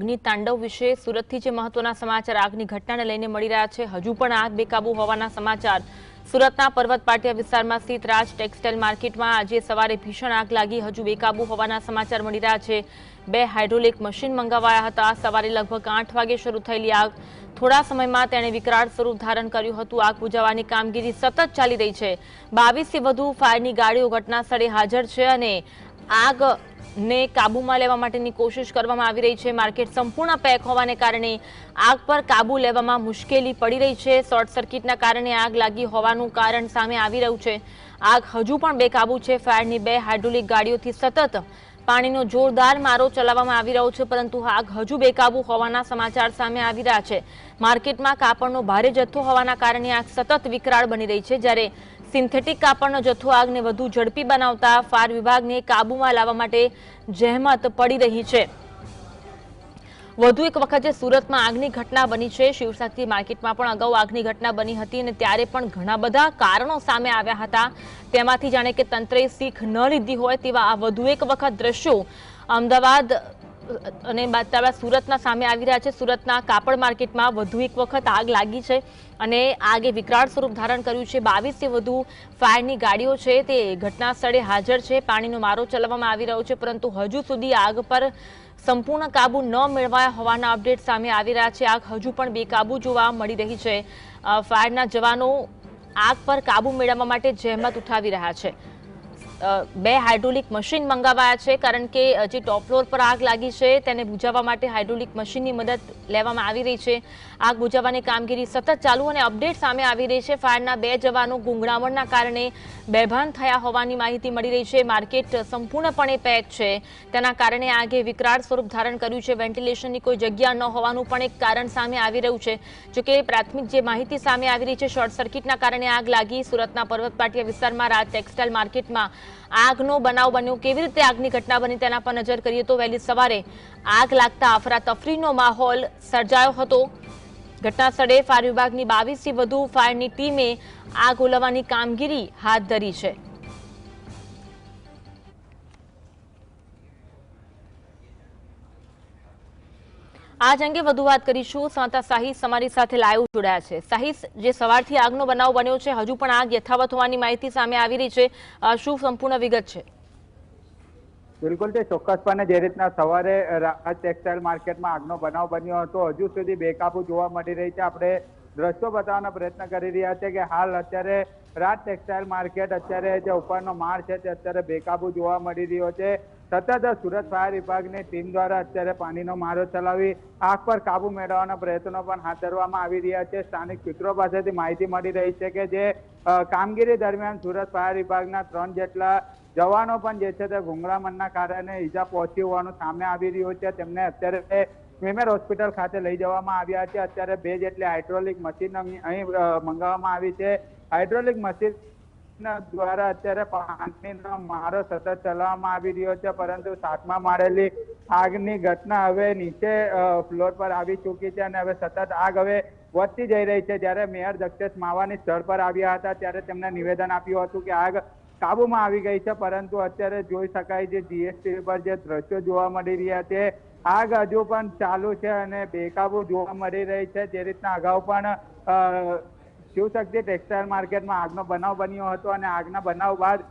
અગ્નિ તાંડવ વિશે સુરતથી જે મહત્વના સમાચાર આગની ઘટનાને લઈને મળી રહ્યા છે। હજુ પણ આગ બેકાબુ હોવાના સમાચાર। સુરતના પર્વત પાટિયા વિસ્તારમાં સ્થિત રાજ ટેક્સટાઇલ માર્કેટમાં આજે સવારે ભીષણ આગ લાગી। હજુ બેકાબુ હોવાના સમાચાર મળી રહ્યા છે। 2 હાઇડ્રોલિક મશીન મંગાવાયા હતા। સવારે લગભગ 8 વાગે શરૂ થયેલી આગ થોડા સમયમાં તેણે વિકરાળ સ્વરૂપ ધારણ કર્યું હતું। આગ બુઝાવવાની કામગીરી સતત ચાલી રહી છે। 22 થી વધુ ફાયરની ગાડીઓ ઘટના સ્થળે હાજર છે અને આગ ने काबूमां लेवा माटेनी कोशिश करवामां आवी रही छे। मार्केट संपूर्ण पेक होवाने कारणे आग पर काबू लेवामां मुश्केली पड़ी रही छे। शॉर्ट सर्किटना कारणे आग लागी होवानुं कारण सामे आवी रह्युं छे। आग हजू पण बेकाबू छे। फायरनी 2 हाइड्रोलिक गाड़ीओथी सतत पाणीनो जोरदार मारो चलाववामां आवी रह्यो छे, परंतु आग हजू बेकाबू होवाना समाचार सामे आवी रह्या छे। मार्केटमां कापड़नो भारे जथ्थो होवाना कारणे आग सतत विकराळ बनी रही छे, ज्यारे सिंथेटिक कापड़नो जथ्थो आगने वधु झड़पी बनावता फायर विभागने काबूमां लाववा माटे जहमत पड़ी रही छे। વધુ એક વખત સુરતમાં આગની ઘટના બની છે। શિવશક્તિ માર્કેટમાં પણ અગાઉ આગની ઘટના બની હતી અને ત્યારે પણ ઘણા બધા કારણો સામે આવ્યા હતા। તેમાંથી જાણે કે તંત્રે શીખ ન લીધી હોય તેવા આ વધુ એક વખત દ્રશ્યો અમદાવાદ અને બાદ સુરતના સામે આવી રહ્યા છે। સુરતના કાપડ માર્કેટમાં વધુ એક વખત આગ લાગી છે અને આગે વિકરાળ સ્વરૂપ ધારણ કર્યું છે। 22 થી વધુ ફાયરની ગાડીઓ છે તે ઘટના સ્થળે હાજર છે। પાણીનો મારો ચલાવવામાં આવી રહ્યો છે, પરંતુ હજુ સુધી આગ પર સંપૂર્ણ કાબુ ન મેળવાયા હોવાના અપડેટ સામે આવી રહ્યા છે। આગ હજુ પણ બેકાબુ જોવા મળી રહી છે। ફાયરના જવાનો આગ પર કાબુ મેળવવા માટે જહેમત ઉઠાવી રહ્યા છે। 2 હાઇડ્રોલિક મશીન મંગાવાયા છે, કારણ કે જે ટોપ ફ્લોર પર આગ લાગી છે તેને બુઝાવવા માટે હાઇડ્રોલિક મશીનની મદદ લેવામાં આવી રહી છે। આગ બુઝાવવાની કામગીરી સતત ચાલુ અને અપડેટ સામે આવી રહી છે। ફાયરના 2 જવાનો ગૂંગળામણના કારણે બેભાન થયા હોવાની માહિતી મળી રહી છે। માર્કેટ સંપૂર્ણપણે પેક છે, તેના કારણે આગે વિકરાળ સ્વરૂપ ધારણ કર્યું છે। વેન્ટિલેશનની કોઈ જગ્યા ન હોવાનું પણ એક કારણ સામે આવી રહ્યું છે। જોકે પ્રાથમિક જે માહિતી સામે આવી રહી છે, શોર્ટ સર્કિટના કારણે આગ લાગી। સુરતના પર્વત પાટિયા વિસ્તારમાં રાજ ટેક્સટાઇલ માર્કેટમાં આગનો બનાવ બન્યો। કેવી રીતે આગની ઘટના બની તેના પર નજર કરીએ તો વહેલી સવારે આગ લાગતા અફરાતફરીનો માહોલ સર્જાયો હતો। ઘટના સ્થળે ફાયર વિભાગની 22 થી વધુ ફાયરની ટીમે આગ ઓલવવાની કામગીરી હાથ ધરી છે। આજ અંગે વધુ વાત કરીશું। સંવાદદાતા સાહિસ અમારી સાથે લાઈવ જોડાયા છે। સાહિસ, જે સવારથી આગનો બનાવ બન્યો છે, હજુ પણ આગ યથાવત હોવાની માહિતી સામે આવી રહી છે, શું સંપૂર્ણ વિગત છે? બિલકુલ, તે ચોક્કસપણે જે રીતના સવારે રાજ ટેક્સટાઇલ માર્કેટમાં આગનો બનાવ બન્યો હતો, હજુ સુધી બેકાબુ જોવા મળી રહી છે। આપણે દ્રશ્યો બતાવવાનો પ્રયત્ન કરી રહ્યા છે કે હાલ અત્યારે રાજ ટેક્સટાઇલ માર્કેટ અત્યારે જે ઉપરનો માળ છે તે અત્યારે બેકાબુ જોવા મળી રહ્યો છે। સતત સુરત ફાયર વિભાગની ટીમ દ્વારા અત્યારે પાણીનો મારો ચલાવી આગ પર કાબુ મેળવવાના પ્રયત્નો પણ હાથ ધરવામાં આવી રહ્યા છે। સ્થાનિક સૂત્રો પાસેથી માહિતી મળી રહી છે કે જે કામગીરી દરમિયાન સુરત ફાયર વિભાગના 3 જેટલા જવાનો પણ જે છે તે ગુંગળામણના કારણે ઈજા પહોંચી હોવાનું સામે આવી રહ્યું છે। તેમને અત્યારે સ્વીમેર હોસ્પિટલ ખાતે લઈ જવામાં આવ્યા છે। અત્યારે 2 જેટલી હાઇડ્રોલિક મશીન અહીં મંગાવવામાં આવી છે। હાઇડ્રોલિક મશીન દ્વારા અત્યારે પાણીનો મારો સતત ચલાવવામાં આવી રહ્યો છે, પરંતુ 7મા માળેલી આગની ઘટના હવે નીચે ફ્લોર પર આવી ચૂકી છે અને હવે સતત આગ હવે વધતી જઈ રહી છે। જ્યારે મેયર દક્ષેશ માવાની સ્થળ પર આવ્યા હતા ત્યારે તેમણે નિવેદન આપ્યું હતું કે આગ કાબુમાં આવી ગઈ છે, પરંતુ અત્યારે જોઈ શકાય છે જીએસટી પર જે દ્રશ્યો જોવા મળી રહ્યા છે, આગ હજુ પણ ચાલુ છે અને બેકાબુ જોવા મળી રહી છે। જે રીતના અગાઉ પણ શિવશક્તિ ટેક્સટાઇલ માર્કેટમાં આગનો બનાવ બન્યો હતો અને આગના બનાવ બાદ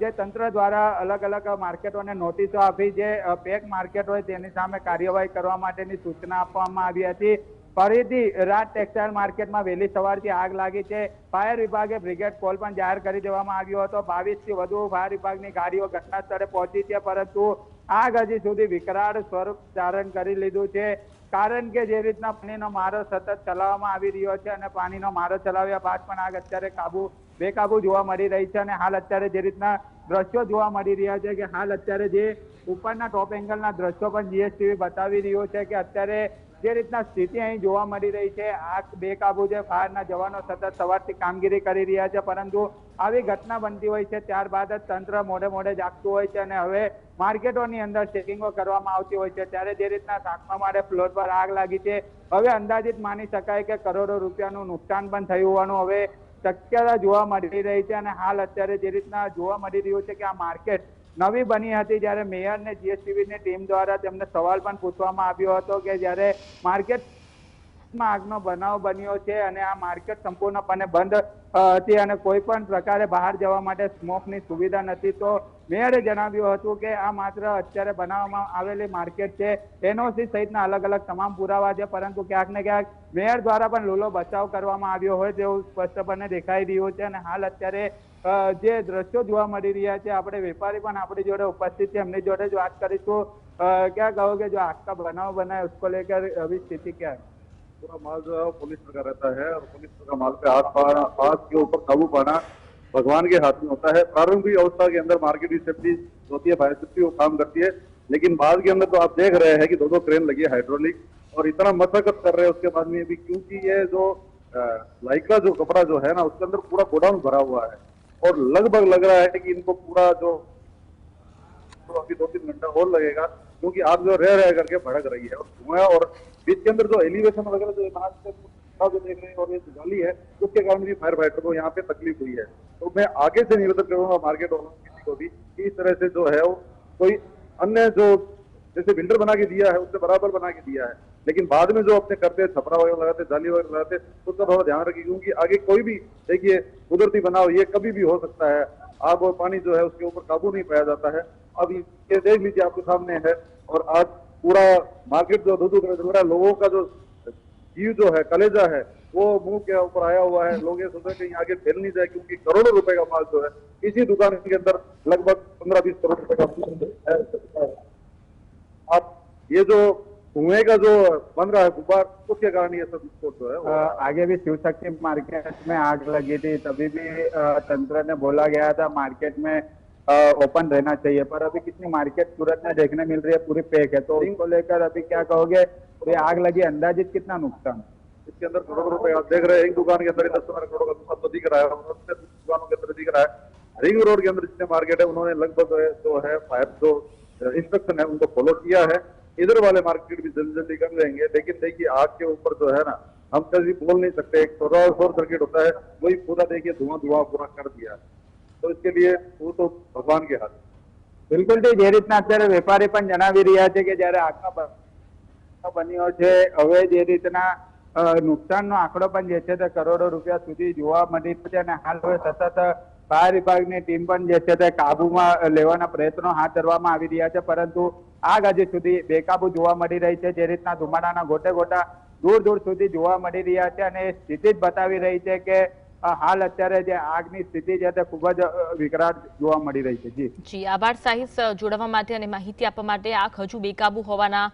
જે તંત્ર દ્વારા અલગ અલગ માર્કેટોને નોટિસો આપી જે પેક માર્કેટ હોય તેની સામે કાર્યવાહી કરવા માટેની સૂચના આપવામાં આવી હતી। ફરીથી રાજ ટેક્સટાઇલ માર્કેટમાં વહેલી સવારથી આગ લાગી છે। ફાયર વિભાગે બ્રિગેડ કોલ પણ જાહેર કરી દેવામાં આવ્યો હતો। 22 થી વધુ ફાયર વિભાગની ગાડીઓ ઘટના સ્થળે પહોંચી છે, પરંતુ આગ હજી સુધી વિકરાળ સ્વરૂપ ધારણ કરી લીધું છે, કારણ કે જે રીતના પાણીનો મારો સતત ચલાવવામાં આવી રહ્યો છે અને પાણીનો મારો ચલાવ્યા બાદ પણ આગ અત્યારે બેકાબુ જોવા મળી રહી છે। અને હાલ અત્યારે જે રીતના દ્રશ્યો જોવા મળી રહ્યા છે કે હાલ અત્યારે જે ઉપરના ટોપ એંગલના દ્રશ્યો પણ જીએસટીવી બતાવી રહ્યો છે કે અત્યારે જે રીતના સ્થિતિ અહીં જોવા મળી રહી છે, આગ બેકાબુ છે। ફાયરના જવાનો સતત સવારથી કામગીરી કરી રહ્યા છે, પરંતુ આવી ઘટના બનતી હોય છે ત્યારબાદ જ તંત્ર મોડે જાગતું હોય છે અને હવે માર્કેટોની અંદર ચેકિંગો કરવામાં આવતી હોય છે। ત્યારે જે રીતના 7મા માળે ફ્લોર પર આગ લાગી છે, હવે અંદાજિત માની શકાય કે કરોડો રૂપિયાનું નુકસાન પણ થયું હોવાનું હવે શક્યતા જોવા મળી રહી છે। અને હાલ અત્યારે જે રીતના જોવા મળી રહ્યું છે કે આ માર્કેટ નવી બની હતી, જ્યારે મેયર ને જીએસટીવીની ટીમ દ્વારા તેમને સવાલ પણ પૂછવામાં આવ્યો હતો કે જ્યારે માર્કેટમાં આગનો બનાવ બન્યો છે અને આ માર્કેટ સંપૂર્ણપણે બંધ હતી અને કોઈ પણ પ્રકારે બહાર જવા માટે સ્મોકની સુવિધા નથી, તો મેયરે જણાવ્યું હતું કે આ માત્ર અત્યારે બનાવવામાં આવેલી માર્કેટ છે, એનઓસી સહિતના અલગ અલગ તમામ પુરાવા છે, પરંતુ ક્યાંક ને ક્યાંક મેયર દ્વારા પણ લૂલો બચાવ કરવામાં આવ્યો હોય તેવું સ્પષ્ટપણે દેખાઈ રહ્યું છે. અને હાલ અત્યારે જે દ્રશ્યો જોવા મળી રહ્યા છે, આપણે વેપારી પણ આપણી જોડે ઉપસ્થિત છે, એમની જોડે જ વાત કરીશું. क्या कहोगे जो आग का बनाव बना है उसको लेकर अभी स्थिति क्या है? पूरा माल जो है वो पुलिस का रहता है और पुलिस का माल पे आग के ऊपर काबू पाना भगवान के हाथ में होता है। प्रारंभिक अवस्था के अंदर मार्केट की सेफ्टी होती है, फायर सेफ्टी वो काम करती है, लेकिन बाद के अंदर तो आप देख रहे हैं कि दो क्रेन लगी है हाइड्रोलिक और इतना मशक्कत कर रहे हैं उसके बाद में भी, क्योंकि ये जो लाइक्रा जो कपड़ा जो है ना उसके अंदर पूरा गोडाउन भरा हुआ है और लगभग लग रहा है कि इनको पूरा जो तो अभी 2-3 घंटा और लगेगा, क्योंकि आग जो रह करके भड़क रही है और धुआं और बीच के अंदर जो एलिवेशन वगैरह जो जो देख रहे हैं और ये जाली है उसके कारण भी फायर फाइटर को यहाँ पे तकलीफ हुई है। तो मैं आगे से निवेदन करूंगा मार्केट वालों किसी को भी कि इस तरह से जो है वो कोई अन्य जो जैसे बिल्डर बना के दिया है उससे बराबर बना के दिया है, लेकिन बाद में जो अपने करते हैं छपरा वगैरह लगाते जाली वगैरह लगाते उसका थोड़ा ध्यान रखिए, क्योंकि आगे कोई भी देखिए कुदरती बनाव ये कभी भी हो सकता है, आग और पानी जो है उसके ऊपर काबू नहीं पाया जाता है। अब ये देख लीजिए आपके सामने है और आज पूरा मार्केट जो धुधु चल रहा है, लोगों का जो जीव जो है कलेजा है वो मुंह के ऊपर आया हुआ है। लोग ये सोच रहे हैं कहीं आगे फैल नहीं जाए, क्योंकि करोड़ों रुपए का माल जो है इसी दुकान के अंदर लगभग 15-20 करोड़ रुपए का है। आप ये जो धुएं का जो बन रहा है गुब्बार उसके कारण ये सब विस्फोट जो है आगे भी शिव शक्ति मार्केट में आग लगी थी, तभी भी तंत्र ने बोला गया था मार्केट में ओपन रहना चाहिए, पर अभी कितनी मार्केट सूरत में देखने मिल रही है पूरी पैक है, तो इनको लेकर अभी क्या कहोगे? ये आग लगी अंदाजित कितना नुकसान? इसके अंदर करोड़ों रुपए आप देख रहे हैं, एक दुकान के अंदर 10-15 करोड़ का नुकसान तो दिख रहा है, दुकानों के अंदर दिख रहा है। रिंग रोड के अंदर जितने मार्केट है उन्होंने लगभग जो है फायर जो इंस्ट्रक्शन है उनको फॉलो किया है, इधर वाले मार्केट भी जल्दी जल्दी कर लेंगे। लेकिन देखिए आग के ऊपर जो है ना हम कभी बोल नहीं सकते, एक शॉर्ट सर्किट होता है वही पूरा देखिए धुआं पूरा कर दिया, तो इसके लिए वो तो भगवान के हाथ। બિલકુલ જે રીતના અત્યારે વેપારી પણ જણાવી રહ્યા છે કે જ્યારે આગનો બન્યો છે હવે જે રીતના નુકસાનનો આંકડો પણ જે છે તે કરોડો રૂપિયા સુધી જોવા મળી રહ્યો છે અને હાલ હવે સતત ફાયર વિભાગની ટીમ પણ જે છે તે કાબુમાં લેવાના પ્રયત્નો હાથ ધરવામાં આવી રહ્યા છે, પરંતુ આગ હજી સુધી બેકાબુ જોવા મળી રહી છે। જે રીતના ધુમાડાના ગોટા દૂર દૂર સુધી જોવા મળી રહ્યા છે અને સ્થિતિ જ બતાવી રહી છે કે હાલ અત્યારે જે આગની સ્થિતિ છે તે ખૂબ જ વિકરાળ જોવા મળી રહી છે। જી આભાર સાહિસ જોડવા માટે અને માહિતી આપવા માટે। આગ હજુ બેકાબુ હોવાના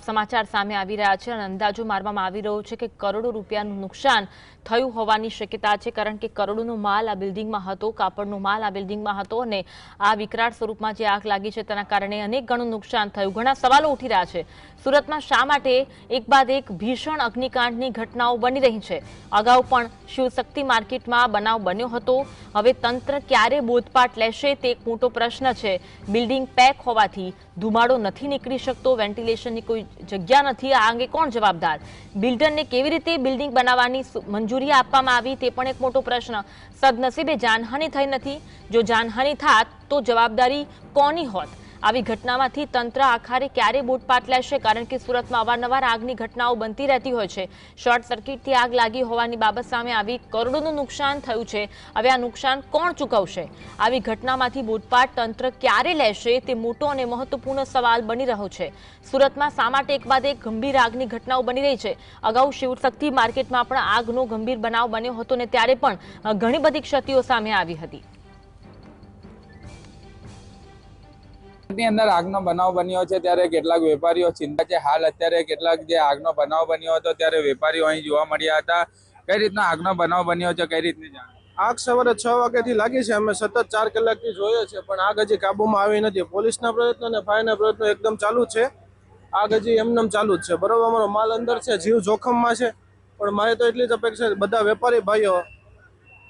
સમાચાર સામે આવી રહ્યા છે અને અંદાજો મારવામાં આવી રહ્યો છે કે કરોડો રૂપિયાનું નુકસાન થયું હોવાની શક્યતા છે, કારણ કે કરોડોનો માલ આ બિલ્ડિંગમાં હતો, કાપડનો માલ આ બિલ્ડિંગમાં હતો અને આ વિકરાળ સ્વરૂપમાં જે આગ લાગી છે તેના કારણે અનેક ગણું નુકસાન થયું। ઘણા સવાલો ઉઠી રહ્યા છે, સુરતમાં શા માટે એક બાદ એક ભીષણ અગ્નિકાંડની ઘટનાઓ બની રહી છે? અગાઉ પણ શિવશક્તિ માર્કેટમાં બનાવ બન્યો હતો, હવે તંત્ર ક્યારે બોધપાઠ લેશે તે એક મોટો પ્રશ્ન છે। બિલ્ડિંગ પેક હોવાથી ધુમાડો નથી નીકળી શકતો, વેન્ટિલેશનની કોઈ જગ્યા નથી, આ અંગે કોણ જવાબદાર? બિલ્ડરને કેવી રીતે બિલ્ડિંગ બનાવવાની મંજૂરી આપવામાં આવી તે પણ એક મોટો પ્રશ્ન। સદનસીબે જાનહાનિ થઈ નથી, જો જાનહાનિ થાત તો જવાબદારી કોની હોત? આવી ઘટનામાંથી તંત્ર આખરે ક્યારે બોધપાઠ લેશે? કારણ કે સુરતમાં અવારનવાર આગની ઘટનાઓ બનતી રહેતી હોય છે। શોર્ટ સર્કિટથી આગ લાગી હોવાની બાબત સામે આવી, કરોડોનું નુકસાન થયું છે, હવે આ નુકસાન કોણ ચૂકવશે? આવી ઘટનામાંથી બોધપાઠ તંત્ર ક્યારે લેશે તે મોટો અને મહત્વપૂર્ણ સવાલ બની રહ્યો છે। સુરતમાં શા માટે એક બાદ એક ગંભીર આગની ઘટનાઓ બની રહી છે? અગાઉ શિવશક્તિ માર્કેટમાં પણ આગનો ગંભીર બનાવ બન્યો હતો અને ત્યારે પણ ઘણી બધી ક્ષતિઓ સામે આવી હતી। ની અંદર આગનો બનાવ બન્યો છે ત્યારે કેટલાક વેપારીઓ ચિંતા છે। હાલ અત્યારે કેટલાક જે આગનો બનાવ બન્યો હતો ત્યારે વેપારીઓ અહીં જોવા મળ્યા હતા। કઈ રીતના આગનો બનાવ બન્યો છે, કઈ રીતની જાણ? આગ સવારે 6 વાગ્યાથી લાગી છે, અમે સતત 4 કલાકથી જોઈએ છે પણ આગ હજી કાબુમાં આવી નથી। પોલીસના પ્રયત્નો અને ફાયરના પ્રયત્નો એકદમ ચાલુ છે, આગ હજી એમનેમ ચાલુ જ છે। બરોબર, અમારો માલ અંદર છે, જીવ જોખમમાં છે, પણ મારે તો એટલી જ અપેક્ષા છે બધા વેપારી ભાઈઓ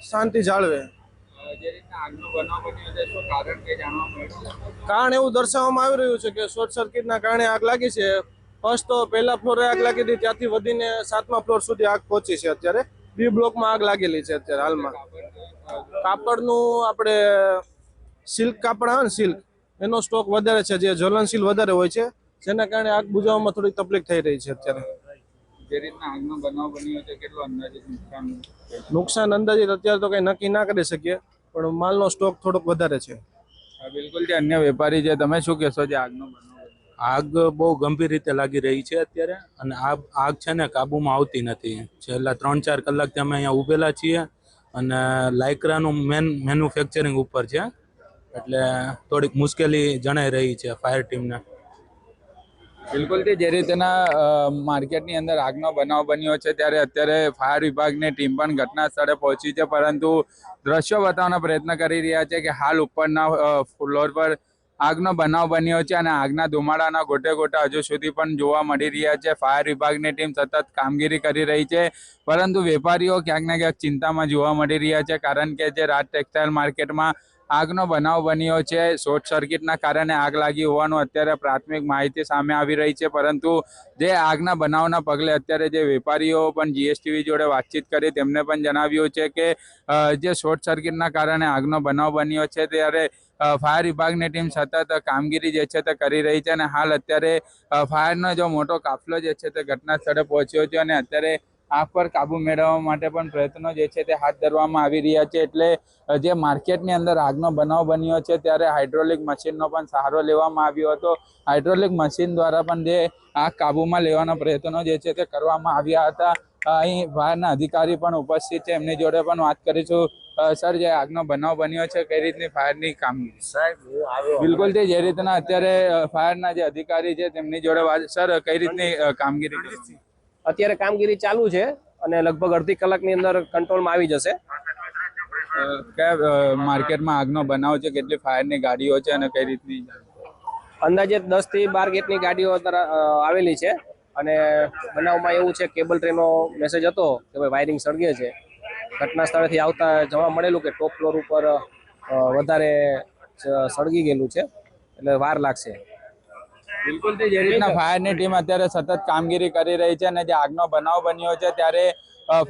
શાંતિ જાળવે। કારણ એવું દર્શાવવામાં આવી રહ્યું છે કે શોર્ટ સર્કિટના કારણે આગ લાગી છે। ફર્સ્ટ તો પહેલા ફ્લોરે આગ લાગી હતી, ત્યાંથી વધીને 7મા ફ્લોર સુધી આગ પહોંચી છે। અત્યારે બી બ્લોકમાં આગ લાગેલી છે અત્યારે હાલમાં। કાપડનું આપણે સિલ્ક કાપડ આવે ને સિલ્ક, એનો સ્ટોક વધારે છે, જે જ્વલનશીલ વધારે હોય છે, જેના કારણે આગ બુઝાવવામાં થોડી તકલીફ થઈ રહી છે અત્યારે. જે રીતના આગનો બનાવ બન્યો છે કેટલું અંદાજિત નુકસાન અંદાજિત અત્યારે તો કઈ નક્કી ના કરી શકીએ, પણ માલનો સ્ટોક થોડોક વધારે છે. બિલકુલ જે અન્ય વેપારી છે, તમે શું કહેશો જે આગનો બનાવ? આગ બહુ ગંભીર રીતે લાગી રહી છે અત્યારે, અને આગ છે ને કાબુમાં આવતી નથી. છેલ્લા 3-4 કલાકથી અમે અહીંયા ઊભેલા છીએ, અને લાઇક્રાનું મેન્યુફેક્ચરિંગ ઉપર છે, એટલે થોડીક મુશ્કેલી જણાઈ રહી છે ફાયર ટીમને. બિલકુલ જે રીતના માર્કેટની અંદર આગનો બનાવ બન્યો છે, ત્યારે અત્યારે ફાયર વિભાગની ટીમ પણ ઘટના સ્થળે પહોંચી છે, પરંતુ દ્રશ્યો બતાવવાનો પ્રયત્ન કરી રહ્યા છે કે હાલ ઉપરના ફ્લોર પર આગનો બનાવ બન્યો છે અને આગના ધુમાડાના ગોટે ગોટા હજુ સુધી પણ જોવા મળી રહ્યા છે. ફાયર વિભાગની ટીમ સતત કામગીરી કરી રહી છે, પરંતુ વેપારીઓ ક્યાંક ને ક્યાંક ચિંતામાં જોવા મળી રહ્યા છે, કારણ કે જે રાજ ટેક્સટાઇલ માર્કેટમાં આગનો બનાવ બન્યો છે, શોર્ટ સર્કિટના કારણે આગ લાગી હોવાનું અત્યારે પ્રાથમિક માહિતી સામે આવી રહી છે. પરંતુ જે આગના બનાવના પગલે અત્યારે જે વેપારીઓ પણ જીએસટીવી જોડે વાતચીત કરી, તેમને પણ જણાવ્યું છે કે જે શોર્ટ સર્કિટના કારણે આગનો બનાવ બન્યો છે, ત્યારે ફાયર વિભાગની ટીમ સતત કામગીરી જે છે તે કરી રહી છે, અને હાલ અત્યારે ફાયરનો જો મોટો કાફલો જે છે તે ઘટના સ્થળે પહોંચ્યો છે, અને અત્યારે આગ પર કાબુ મેળવવા માટે પણ પ્રયત્નો જે છે તે હાથ ધરવામાં આવી રહ્યા છે. એટલે જે માર્કેટની અંદર આગનો બનાવ બન્યો છે, ત્યારે હાઇડ્રોલિક મશીનનો પણ સહારો લેવામાં આવ્યો હતો. હાઇડ્રોલિક મશીન દ્વારા પણ જે આગ કાબુમાં લેવાના પ્રયત્નો જે છે તે કરવામાં આવ્યા હતા. અહીં ફાયરના અધિકારી પણ ઉપસ્થિત છે, એમની જોડે પણ વાત કરીશું. સર, જે આગનો બનાવ બન્યો છે, કઈ રીતની ફાયરની કામગીરી? બિલકુલ જે રીતના અત્યારે ફાયરના જે અધિકારી છે તેમની જોડે વાત. સર, કઈ રીતની કામગીરી કરી? અત્યારે કામગીરી ચાલુ છે અને લગભગ અડધી કલાકની અંદર કંટ્રોલમાં આવી જશે. કયા માર્કેટમાં આગનો બનાવ છે, કેટલી ફાયરની ગાડીઓ છે અને કઈ રીતની? અંદાજે 10 થી 12 ગેટની ગાડીઓ આવેલી છે, અને બનાવમાં એવું છે, કેબલ ટ્રેનો મેસેજ હતો કે ભાઈ વાયરિંગ સળગે છે. ઘટના સ્થળેથી આવતા જોવા મળેલું કે ટોપ ફ્લોર ઉપર વધારે સળગી ગયેલું છે, એટલે વાર લાગશે. બિલકુલ જે રીતના ફાયરની ટીમ અત્યારે સતત કામગીરી કરી રહી છે, અને જે આગનો બનાવ બન્યો છે, ત્યારે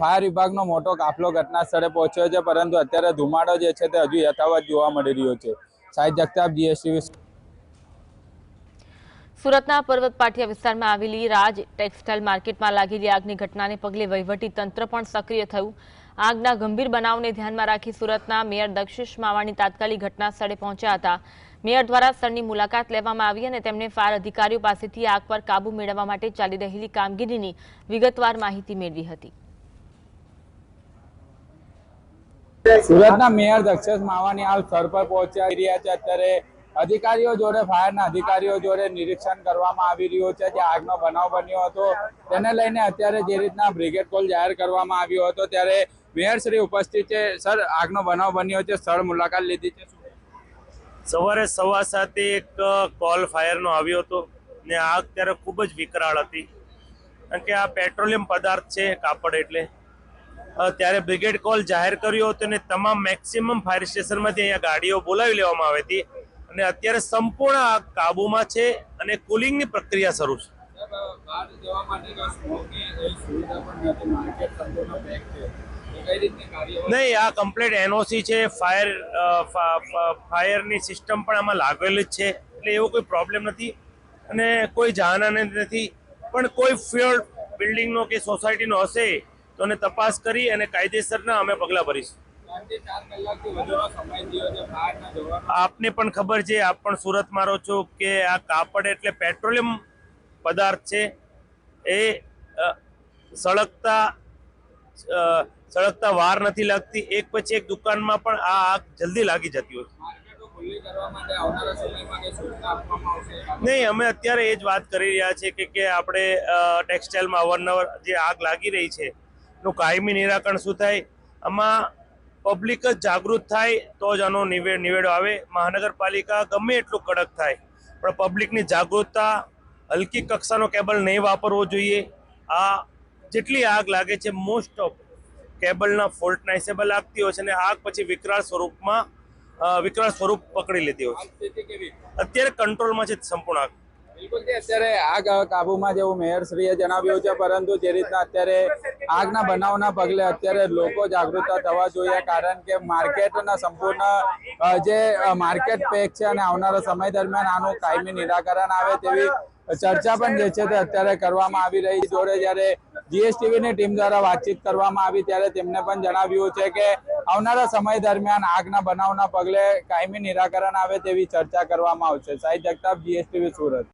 ફાયર વિભાગનો મોટો કાફલો ઘટના સ્થળે પહોંચ્યો છે, પરંતુ અત્યારે ધુમાડો જે છે તે હજુ યથાવત જોવા મળી રહ્યો છે. સાહિદ જગતાપ, જીએસટીવી. સુરતના પર્વત પાટિયા વિસ્તારમાં આવેલી રાજ ટેક્સટાઇલ માર્કેટમાં લાગેલી આગની ઘટનાને પગલે વહીવટી તંત્ર પણ સક્રિય થયું. આગના ગંભીર બનાવને ધ્યાનમાં રાખી સુરતના મેયર દક્ષિશ માવાણી તાત્કાલિક ઘટના સ્થળે પહોંચ્યા હતા. મેયર દ્વારા સ્થળની મુલાકાત લેવામાં આવી અને તેમણે ફાયર અધિકારીઓ પાસેથી આગ પર કાબુ મેળવવા માટે ચાલી રહેલી કામગીરીની વિગતવાર માહિતી મેળવી હતી. સુરતના મેયર દક્ષિશ માવાણી હાલ સ્થળ પર પહોંચ્યા રહ્યા છે. અત્યારે અધિકારીઓ જોડે, ફાયરના અધિકારીઓ જોડે નિરીક્ષણ કરવામાં આવી રહ્યું છે. જે આગનો બનાવ બન્યો હતો તેને લઈને અત્યારે જે રીતના બ્રિગેડ કોલ જાહેર કરવામાં આવ્યો હતો, ત્યારે મેયર શ્રી ઉપસ્થિત છે. સર, આગનો બનાવ બન્યો છે, સ્થળ મુલાકાત લીધી છે. સવારે 7:15 એક કોલ ફાયરનો આવ્યો હતો ને આગ ત્યારે ખૂબ જ વિકરાળ હતી, કારણ કે આ પેટ્રોલિયમ પદાર્થ છે, કાપડ. એટલે ત્યારે બ્રિગેડ કોલ જાહેર કર્યો હતો અને તમામ મેક્સિમમ ફાયર સ્ટેશનમાંથી અહીંયા ગાડીઓ બોલાવી લેવામાં આવી હતી, અને અત્યારે સંપૂર્ણ આગ કાબુમાં છે અને કુલિંગની પ્રક્રિયા શરૂ છે. નહીં, આ કમ્પ્લીટ એનઓસી છે, ફાયરની સિસ્ટમ પણ આમાં લાગેલી જ છે, એટલે એવો કોઈ પ્રોબ્લેમ નથી અને કોઈ જાનહાની નથી. પણ કોઈ ફ્યોર બિલ્ડિંગનો કે સોસાયટીનો હશે તો એને તપાસ કરી અને કાયદેસરના અમે પગલાં ભરીશું. આપને પણ ખબર છે, આપ પણ સુરતમાં રહો છો, કે આ કાપડ એટલે પેટ્રોલિયમ પદાર્થ છે, એ સળગતા વાર નથી લાગતી. એક પછી એક દુકાનમાં પણ આ આગ જલ્દી લાગી જતી હોય. નહીં, અમે અત્યારે એ જ વાત કરી રહ્યા છીએ કે આપણે ટેક્સટાઇલમાં અવારનવાર જે આગ લાગી રહી છે એનું કાયમી નિરાકરણ શું થાય. આમાં પબ્લિક જ જાગૃત થાય તો જ આનો નિવેડો આવે. મહાનગરપાલિકા ગમે એટલું કડક થાય, પણ પબ્લિકની જાગૃતતા, હલકી કક્ષાનો કેબલ નહીં વાપરવો જોઈએ. આ જેટલી આગ લાગે છે, મોસ્ટ ઓફ કેબલના ફોલ્ટના હિસાબે લાગતી હોય છે, અને આગ પછી વિકરાળ સ્વરૂપ પકડી લેતી હોય છે. અત્યારે કંટ્રોલમાં છે સંપૂર્ણ આગ. બિલકુલ અત્યારે આગ કાબુમાં જેવું મેયરશ્રીએ જણાવ્યું છે, પરંતુ જે રીતના અત્યારે આગના બનાવના પગલે અત્યારે લોકો જાગૃત થવા જોઈએ, કારણ કે માર્કેટના સંપૂર્ણ જે માર્કેટ પેક છે અને આવનારા સમય દરમિયાન આનું કાયમી નિરાકરણ આવે તેવી ચર્ચા પણ જે છે તે અત્યારે કરવામાં આવી રહી. જોડે જ્યારે જીએસટીવીની ટીમ દ્વારા વાતચીત કરવામાં આવી ત્યારે તેમને પણ જણાવ્યું છે કે આવનારા સમય દરમિયાન આગના બનાવના પગલે કાયમી નિરાકરણ આવે તેવી ચર્ચા કરવામાં આવશે. સાહિદ જગતાપ, જીએસટીવી સુરત.